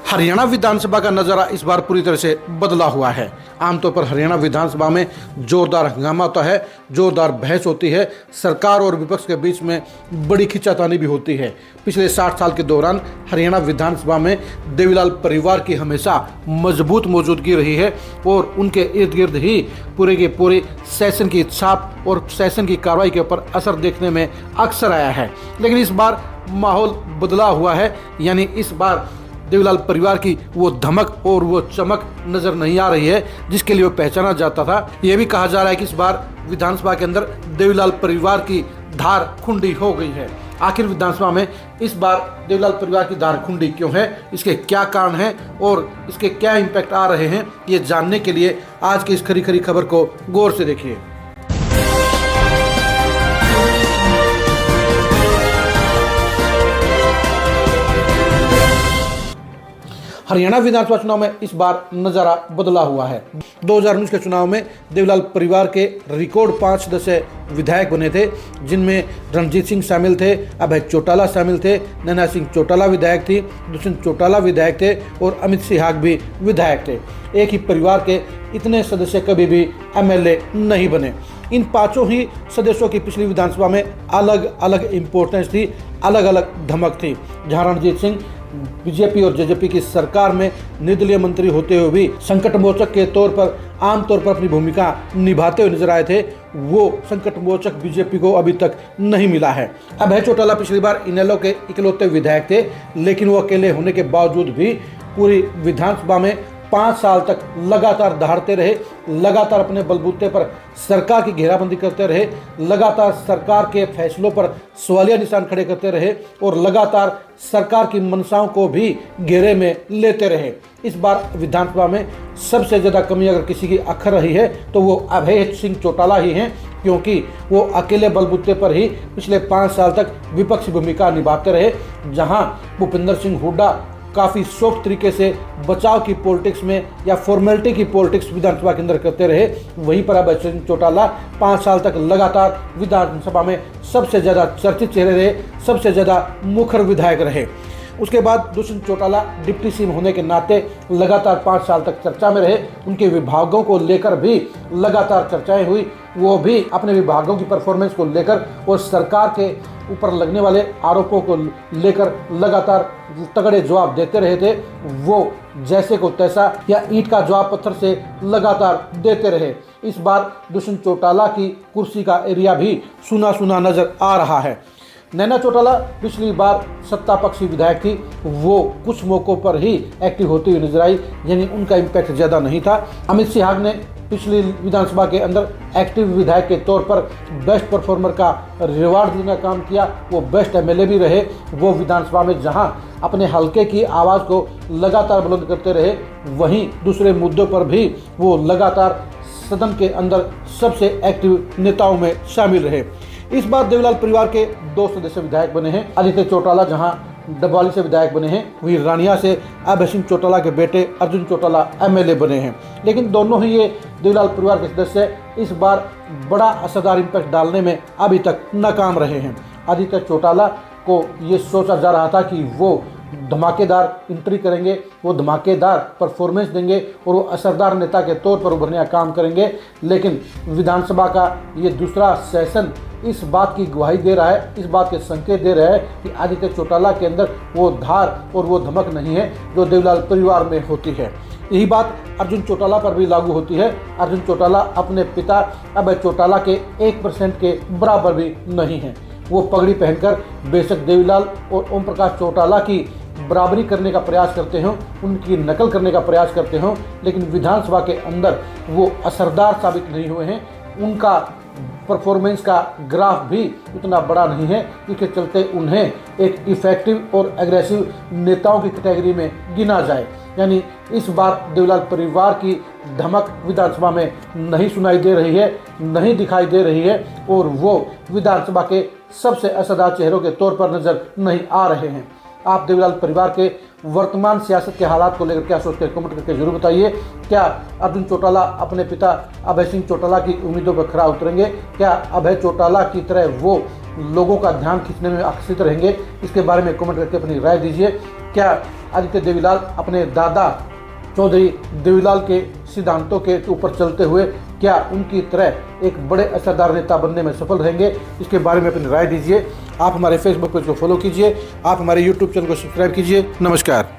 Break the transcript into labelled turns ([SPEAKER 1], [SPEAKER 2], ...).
[SPEAKER 1] हरियाणा विधानसभा का नज़ारा इस बार पूरी तरह से बदला हुआ है। आमतौर पर हरियाणा विधानसभा में जोरदार हंगामा होता है, जोरदार बहस होती है, सरकार और विपक्ष के बीच में बड़ी खींचातानी भी होती है। पिछले 60 साल के दौरान हरियाणा विधानसभा में देवीलाल परिवार की हमेशा मजबूत मौजूदगी रही है और उनके इर्द गिर्द ही पूरे के पूरे सेशन की छाप और सेशन की कार्रवाई के ऊपर असर देखने में अक्सर आया है। लेकिन इस बार माहौल बदला हुआ है, यानी इस बार देवीलाल परिवार की वो धमक और वो चमक नजर नहीं आ रही है जिसके लिए वो पहचाना जाता था। ये भी कहा जा रहा है कि इस बार विधानसभा के अंदर देवीलाल परिवार की धार खुंडी हो गई है। आखिर विधानसभा में इस बार देवीलाल परिवार की धार खुंडी क्यों है, इसके क्या कारण हैं और इसके क्या इम्पैक्ट आ रहे हैं, ये जानने के लिए आज की इस खरी खरी खबर को गौर से देखिए। हरियाणा विधानसभा चुनाव में इस बार नज़ारा बदला हुआ है। 2019 के चुनाव में देवीलाल परिवार के रिकॉर्ड 5 सदस्य विधायक बने थे, जिनमें रणजीत सिंह शामिल थे, अभय चौटाला शामिल थे, नैना सिंह चौटाला विधायक थी, दुष्यंत चौटाला विधायक थे और अमित सिहाग भी विधायक थे। एक ही परिवार के इतने सदस्य कभी भी एमएलए नहीं बने। इन पांचों ही सदस्यों की पिछली विधानसभा में अलग अलग इम्पोर्टेंस थी, अलग अलग धमक थी। जहां रणजीत सिंह बीजेपी और जेजेपी की सरकार में निर्दलीय मंत्री होते हुए भी संकट मोचक के तौर पर आमतौर पर अपनी भूमिका निभाते हुए नजर आए थे, वो संकट मोचक बीजेपी को अभी तक नहीं मिला है। अभय चौटाला पिछली बार इनेलो के इकलौते विधायक थे, लेकिन वो अकेले होने के बावजूद भी पूरी विधानसभा में 5 साल तक लगातार दहाड़ते रहे, लगातार अपने बलबूते पर सरकार की घेराबंदी करते रहे, लगातार सरकार के फैसलों पर सवालिया निशान खड़े करते रहे और लगातार सरकार की मंशाओं को भी घेरे में लेते रहे। इस बार विधानसभा में सबसे ज़्यादा कमी अगर किसी की अखर रही है तो वो अभय सिंह चौटाला ही हैं, क्योंकि वो अकेले बलबूते पर ही पिछले 5 साल तक विपक्षी भूमिका निभाते रहे। जहां भूपेंद्र सिंह हुड्डा काफ़ी सॉफ्ट तरीके से बचाव की पॉलिटिक्स में या फॉर्मेलिटी की पॉलिटिक्स विधानसभा के अंदर करते रहे, वहीं पर अभय सिंह चौटाला 5 साल तक लगातार विधानसभा में सबसे ज़्यादा चर्चित चेहरे रहे, सबसे ज़्यादा मुखर विधायक रहे। उसके बाद दुष्यंत चौटाला डिप्टी सीएम होने के नाते लगातार 5 साल तक चर्चा में रहे। उनके विभागों को लेकर भी लगातार चर्चाएं हुई, वो भी अपने विभागों की परफॉर्मेंस को लेकर और सरकार के ऊपर लगने वाले आरोपों को लेकर लगातार तगड़े जवाब देते रहे थे। वो जैसे को तैसा या ईंट का जवाब पत्थर से लगातार देते रहे। इस बार दुष्यंत चौटाला की कुर्सी का एरिया भी सुना सुना नजर आ रहा है। नैना चौटाला पिछली बार सत्ता पक्षी विधायक थी, वो कुछ मौकों पर ही एक्टिव होती हुई नजर आई, यानी उनका इम्पैक्ट ज़्यादा नहीं था। अमित सिहाग ने पिछली विधानसभा के अंदर एक्टिव विधायक के तौर पर बेस्ट परफॉर्मर का रिवार्ड देने का काम किया, वो बेस्ट एमएलए भी रहे। वो विधानसभा में जहां अपने हलके की आवाज़ को लगातार बुलंद करते रहे, वहीं दूसरे मुद्दों पर भी वो लगातार सदन के अंदर सबसे एक्टिव नेताओं में शामिल रहे। इस बार देवीलाल परिवार के 2 सदस्य विधायक बने हैं। आदित्य चौटाला जहां डबवाली से विधायक बने हैं, वहीं रानिया से अभय सिंह चौटाला के बेटे अर्जुन चौटाला एमएलए बने हैं। लेकिन दोनों ही ये देवीलाल परिवार के सदस्य इस बार बड़ा असरदार इम्पैक्ट डालने में अभी तक नाकाम रहे हैं। आदित्य चौटाला को ये सोचा जा रहा था कि वो धमाकेदार एंट्री करेंगे, वो धमाकेदार परफॉर्मेंस देंगे और वो असरदार नेता के तौर पर उभरने का काम करेंगे, लेकिन विधानसभा का ये दूसरा सेशन इस बात की गवाही दे रहा है, इस बात के संकेत दे रहा है कि आदित्य चौटाला के अंदर वो धार और वो धमक नहीं है जो देवीलाल परिवार में होती है। यही बात अर्जुन चौटाला पर भी लागू होती है। अर्जुन चौटाला अपने पिता अभय चौटाला के 1% के बराबर भी नहीं है। वो पगड़ी पहनकर बेशक देवीलाल और ओम प्रकाश चौटाला की बराबरी करने का प्रयास करते हों, उनकी नकल करने का प्रयास करते हों, लेकिन विधानसभा के अंदर वो असरदार साबित नहीं हुए हैं। उनका परफॉर्मेंस का ग्राफ भी उतना बड़ा नहीं है, जिसके चलते उन्हें एक इफेक्टिव और एग्रेसिव नेताओं की कैटेगरी में गिना जाए। यानी इस बार देवीलाल परिवार की धमक विधानसभा में नहीं सुनाई दे रही है, नहीं दिखाई दे रही है और वो विधानसभा के सबसे असरदार चेहरों के तौर पर नजर नहीं आ रहे हैं। आप देवीलाल परिवार के वर्तमान सियासत के हालात को लेकर क्या सोचते हैं, कमेंट करके जरूर बताइए। क्या अर्जुन चौटाला अपने पिता अभय सिंह चौटाला की उम्मीदों पर खरा उतरेंगे? क्या अभय चौटाला की तरह वो लोगों का ध्यान खींचने में आकर्षित रहेंगे? इसके बारे में कमेंट करके अपनी राय दीजिए। क्या आदित्य देवीलाल अपने दादा चौधरी देवीलाल के सिद्धांतों के ऊपर चलते हुए क्या उनकी तरह एक बड़े असरदार नेता बनने में सफल रहेंगे, इसके बारे में अपनी राय दीजिए। आप हमारे फेसबुक पेज को फॉलो कीजिए, आप हमारे यूट्यूब चैनल को सब्सक्राइब कीजिए। नमस्कार।